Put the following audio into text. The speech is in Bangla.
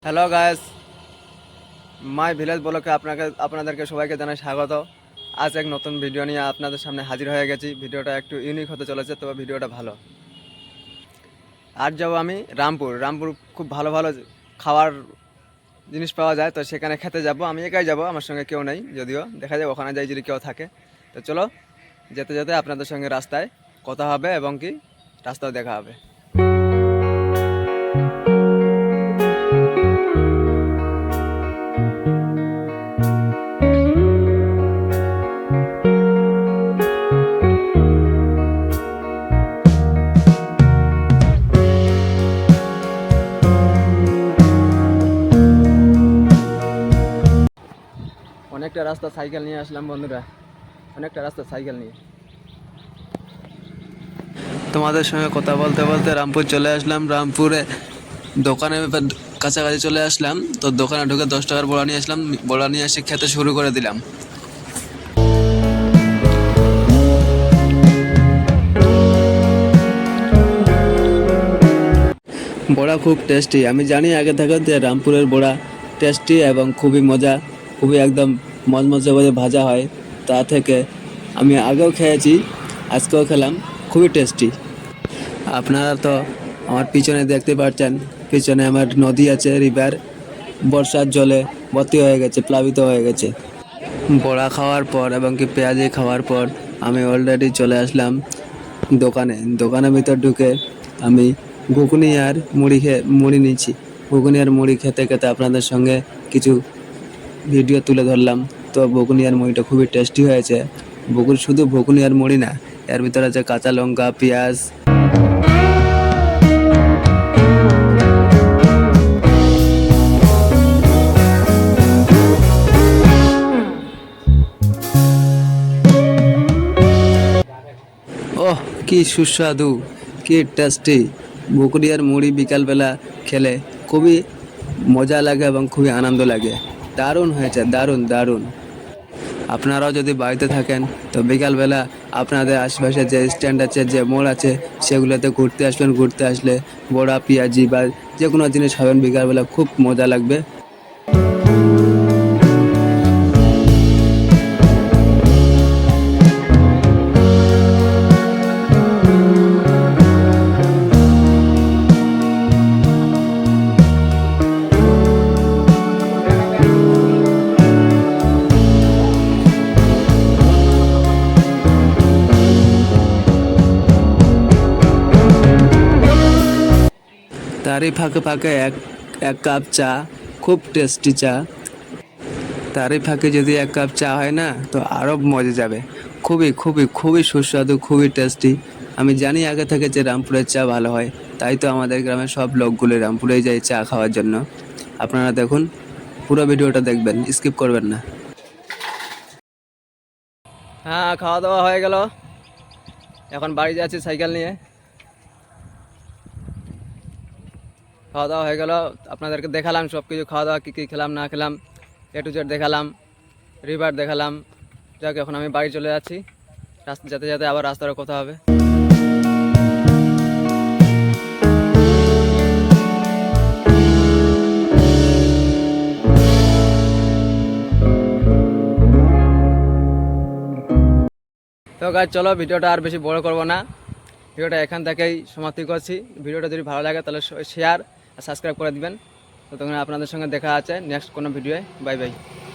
হ্যালো গাইস, মাই ভিলেজ ব্লগে আপনাদেরকে সবাইকে জানাই স্বাগত। আজ এক নতুন ভিডিও নিয়ে আপনাদের সামনে হাজির হয়ে গেছি। ভিডিওটা একটু ইউনিক হতে চলেছে, তবে ভিডিওটা ভালো। আজ যাবো আমি রামপুর খুব ভালো ভালো খাওয়ার জিনিস পাওয়া যায়, তো সেখানে খেতে যাব। আমি একাই যাব, আমার সঙ্গে কেউ নেই, যদিও দেখা যাবে ওখানে যাই যদি কেউ থাকে। তো চলো, যেতে যেতে আপনাদের সঙ্গে রাস্তায় কথা হবে এবং কি রাস্তাও দেখা হবে। অনেকটা রাস্তা সাইকেল নিয়ে আসলাম বন্ধুরা, অনেকটা রাস্তা সাইকেল নিয়ে তোমাদের সঙ্গে কথা বলতে বলতে রামপুর চলে আসলাম। রামপুরে দোকানে কাছাকাছি চলে আসলাম। তো দোকানে ঢুকে 10 টাকার বড়া নিয়ে আসলাম। বড়া নিয়ে এসে খেতে শুরু করে দিলাম। বড়া খুব টেস্টি। আমি জানি আগে থেকে যে রামপুরের বড়া টেস্টি এবং খুবই মজা, খুবই একদম মজমজে করে ভাজা হয়। তা থেকে আমি আগেও খেয়েছি, আজকেও খেলাম, খুবই টেস্টি। আপনারা তো আমার পিছনে দেখতে পাচ্ছেন, পিছনে আমার নদী আছে, রিভার। বর্ষার জলে ভর্তি হয়ে গেছে, প্লাবিত হয়ে গেছে। বড়া খাওয়ার পর এবং কি পেঁয়াজি খাওয়ার পর আমি অলরেডি চলে আসলাম দোকানের ভিতর ঢুকে আমি ঘুগনি আর মুড়ি নিচ্ছি। ঘুগনি আর মুড়ি খেতে খেতে আপনাদের সঙ্গে কিছু ভিডিও তুলে ধরলাম। তো ঘুগনি আর মুড়িটা খুবই টেস্টি হয়েছে। শুধু ঘুগনি আর মুড়ি না, এর ভিতরে আছে কাঁচা লঙ্কা, পেঁয়াজ। ওহ, কি সুস্বাদু, কি টেস্টি! ঘুগনি আর মুড়ি বিকালবেলা খেলে খুবই মজা লাগে এবং খুবই আনন্দ লাগে। দারুণ হয়েছে, দারুণ দারুণ। আপনারাও যদি বাড়িতে থাকেন তো বিকালবেলা আপনাদের আশেপাশে যে স্ট্যান্ড আছে, যে মোড় আছে, সেগুলোতে ঘুরতে আসবেন। ঘুরতে আসলে বড়া, পেঁয়াজি বা যে কোনো জিনিস খাবেন বিকালবেলা, খুব মজা লাগবে। তারই ফাঁকে ফাঁকে এক কাপ চা, খুব টেস্টি চা। তারই ফাঁকে যদি এক কাপ চা হয় না, তো আরও মজা যাবে। খুবই খুবই খুবই সুস্বাদু, খুবই টেস্টি। আমি জানি আগে থেকে যে রামপুরের চা ভালো হয়, তাই তো আমাদের গ্রামের সব লোকগুলো রামপুরেই যায় চা খাওয়ার জন্য। আপনারা দেখুন, পুরো ভিডিওটা দেখবেন, স্কিপ করবেন না। হ্যাঁ, খাওয়া দাওয়া হয়ে গেল, এখন বাড়ি যাচ্ছি সাইকেল নিয়ে। খাওয়া দাওয়া হয়ে গেল, আপনাদেরকে দেখালাম সব কিছু, খাওয়া দাওয়া কী কী খেলাম না খেলাম, এ টু জেড দেখালাম, রিভার দেখালাম। যাক, এখন আমি বাড়ি চলে যাচ্ছি। রাস্তা যেতে যেতে আবার রাস্তার কথা হবে। তো গাইস, চলো, ভিডিওটা আর বেশি বড় করব না, ভিডিওটা এখান থেকেই সমাপ্তি করছি। ভিডিওটা যদি ভালো লাগে তাহলে শেয়ার আর সাবস্ক্রাইব করে দিবেন। তো তখন আপনাদের সঙ্গে দেখা আছে নেক্সট কোনো ভিডিওয়ে। Bye bye.